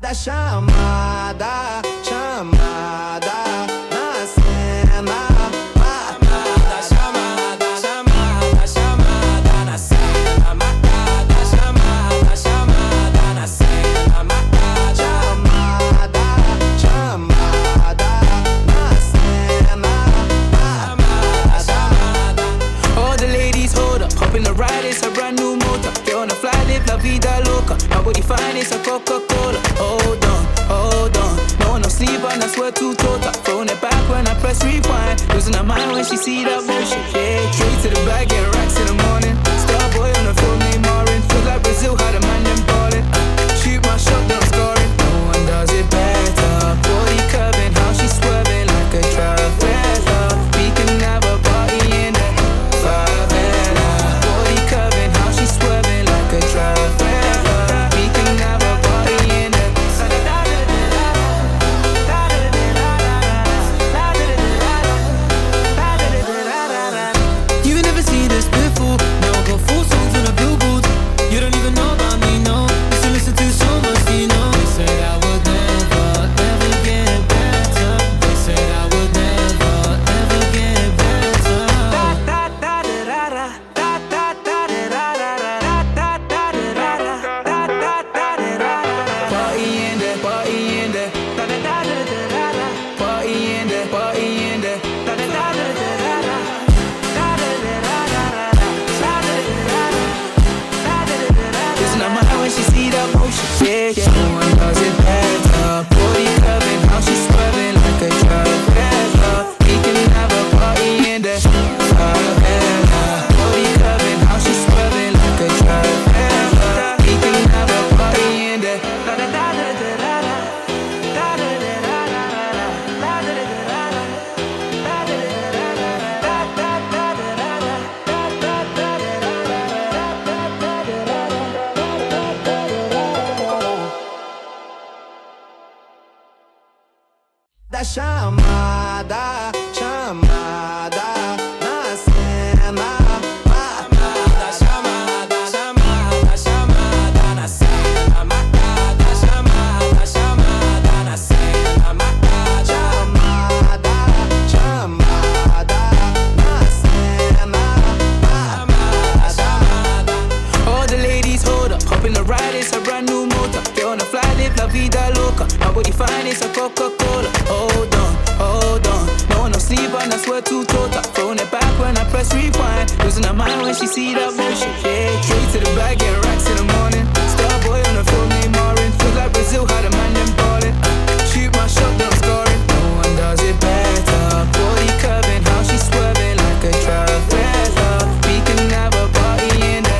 Da chamada, chamada na cena. Chamada, chamada, chamada, chamada na cena. Marcada, chamada, chamada na cena. Marcada, chamada, chamada na cena. Chamada, chamada. All the ladies hold up, hop in the ride, it's a brand new motor. Get on the fly, live la vida loca. Nobody find it's a Coca-Cola. Hold on, no one no sleep and I swear to total. Throwing it back when I press rewind. Losing her mind when she see that motion. Yeah, straight to the bag, getting racks in the morning. Starboy on the film named Marin. Feel like Brazil, how the man them ballin'. Shoot my shot, then I'm scoring. No one does it better. Body curving, how she swerving like a traveler. We can have a party in the favela. Body curving, how she swerving like a traveler. We can have a party in the You never seen this before. Now I got 4 songs on the billboard. You don't even know about me, no. Used to listen to so much, you know. They said I would never, ever get better. They said I would never, ever get better. party in there, party in there. Party in there, party in there. Listen to my eye when she see that motion. Yeah, yeah. No one does it better. Body curving, how she swerving like a traveler. We can have a party in there. Favela. Body curving, how she swerving like a traveler. We can have a party in there. Da chamada, chamada na cena. Chamada, chamada, chamada, chamada na cena. Marcada, chamada, chamada na cena. Marcada, chamada, chamada na cena. Chamada, chamada. All the ladies hold up, hop in the ride, it's a brand new motor. Get on the fly, live la vida loca. Nobody find it's a Coca-Cola. Hold on, no one no sleep and I swear to total. Throwing it back when I press rewind. Losing her mind when she see that motion. Yeah, straight to the bag, getting racks in the morning. Starboy on the film named Marin. Feel like Brazil, how the man them ballin'. Shoot my shot, then I'm scoring. No one does it better. Body curving, how she swerving like a traveler. We can have a party in the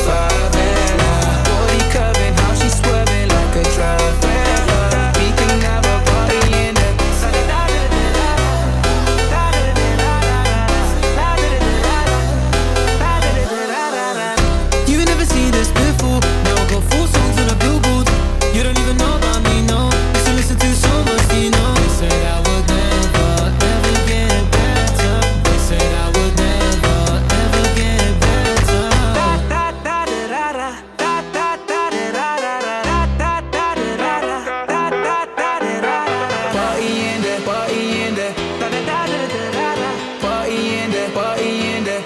favela. Body curving, how she swerving like a traveler. We can have a party in the You never seen this before. Now I got 4 songs on the billboard. You don't even know about me, no. Used to listen to so much, you know. They said I would never, ever get better. They said I would never, ever get better. party in there, party in there. Party in there, party in there.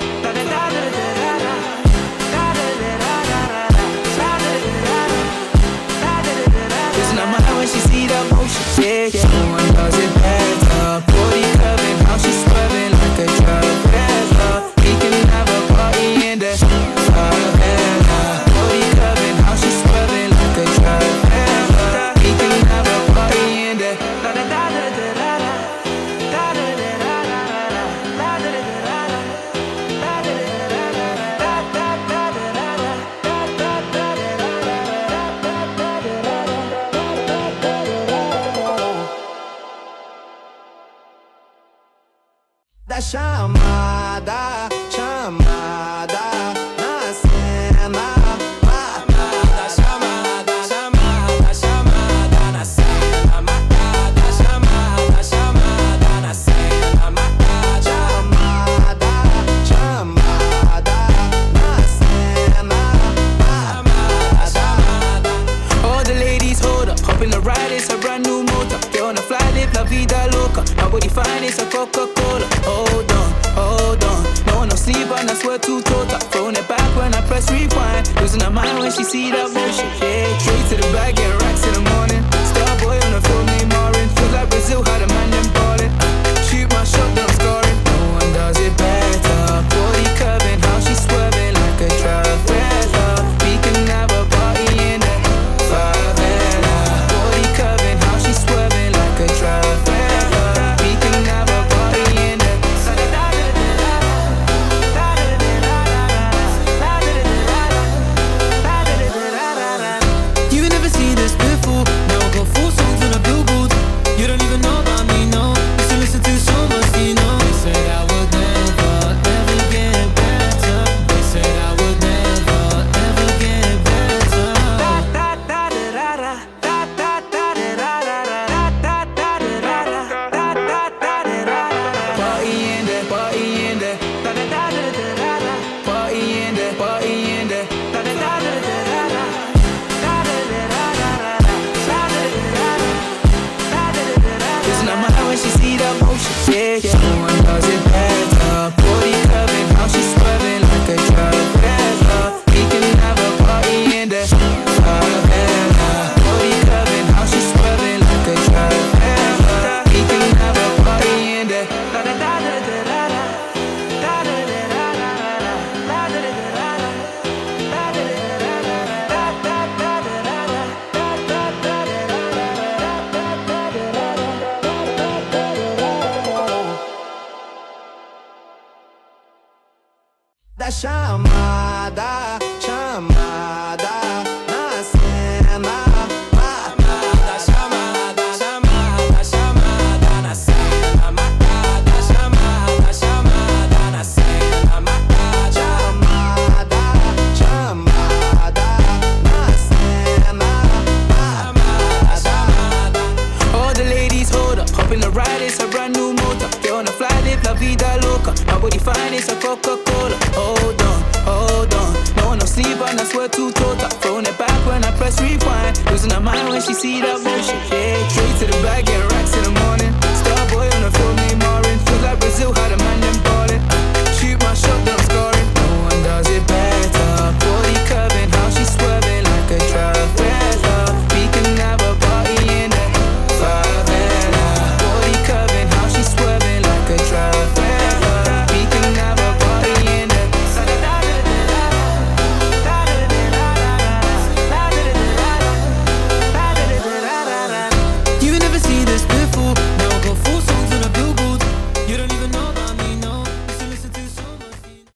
Listen to my eye when she see that motion. Yeah, yeah. No one does it better. Body curving, how she swerving like a traveler. We can have a party in there. Favela. Body curving, how she swerving like a traveler. We can have a party in there. Da chamada, chamada na cena. Chamada, chamada, chamada, chamada na cena. Marcada, chamada, chamada na cena. Marcada, chamada, chamada na cena. Chamada, chamada. All the ladies hold up, hop in the ride, it's a brand new motor. Get on the fly, live la vida loca. Nobody find it's a Coca-Cola. Hold on. No one no sleep and I swear to total. Throwing it back when I press rewind. Losing her mind when she see that motion. Yeah, straight to the bag, getting racks in the morning. Starboy on the phone, named Marin. Feel like Brazil, how the man them ballin'. Shoot my shot, then I'm scoring. No one does it better. Body curving, how she swerving like a traveler. We can have a party in the favela. Body curving, how she swerving like a traveler. We can have a party in the You never seen this before. Now I got 4 songs on a billboard. You don't even know about me, no. Used to listen to so much, you know. They said I would never, ever get better. They said I would never, ever get better. party in there, party in there. Party in there, party in there. Losing her mind when she see that motion. Yeah. No one does it better. Body curving, how she swerving like a traveler. We can have a party in there. Favela. Body curving, how she swerving like a traveler. We can have a party in there. Da chamada, na cena. Chamada, chamada na cena. Marcada, chamada na cena. Marcada, chamada na cena. Chamada. All the ladies hold up, hop in the ride, it's a brand new motor. Get on the fly, live la vida loca. Nobody find it's a Coca-Cola. Hold on. No one no sleep and I swear to total. Throwing it back when I press rewind. Losing her mind when she see that motion. Yeah, straight to the bag, getting racks in the morning. Starboy on the phone, named Marin. Feel like Brazil, how the man them